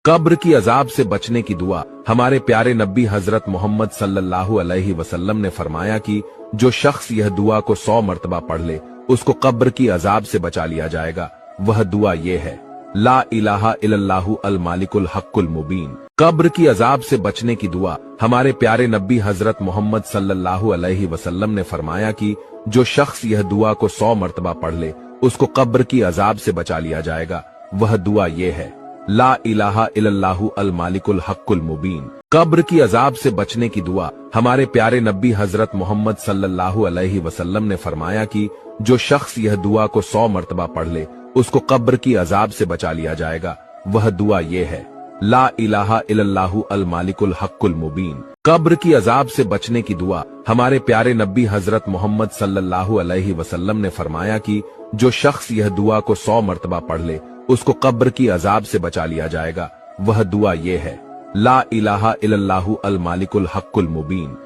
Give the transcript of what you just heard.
कब्र की अजाब से बचने की दुआ। हमारे प्यारे नबी हजरत मोहम्मद सल्लल्लाहु अलैहि वसल्लम ने फरमाया कि जो शख्स यह दुआ को 100 मर्तबा पढ़ ले उसको कब्र की अजाब से बचा लिया जाएगा। वह दुआ ये है, ला इलाहा इल्लल्लाहु अल मालिकुल हक्कुल मुबीन। कब्र की अजाब से बचने की दुआ। हमारे प्यारे नबी हजरत मोहम्मद सल्लल्लाहु अलैहि वसल्लम ने फरमाया कि जो शख्स यह दुआ को 100 मर्तबा पढ़ ले उसको कब्र की अजाब से बचा लिया जाएगा। वह दुआ ये है, ला इलाहा इल्लल्लाहु अल मालिकुल हक्कुल मुबीन। कब्र की अजाब से बचने की दुआ। हमारे प्यारे नबी हजरत मोहम्मद सल्लल्लाहु अलैहि वसल्लम ने फरमाया कि जो शख्स यह दुआ को 100 मर्तबा पढ़ ले उसको कब्र की अजाब से बचा लिया जाएगा। वह दुआ ये है, ला इलाहा इल्लल्लाहु अल मालिकुल हक्कुल मुबीन। कब्र की अजाब से बचने की दुआ। हमारे प्यारे नबी हजरत मोहम्मद सल्लल्लाहु अलैहि वसल्लम ने फरमाया कि जो शख्स यह दुआ को 100 मर्तबा पढ़ ले उसको कब्र की अजाब से बचा लिया जाएगा। वह दुआ ये है, ला इलाहा इल्लल्लाहु अल मालिकुल हक्कुल मुबीन।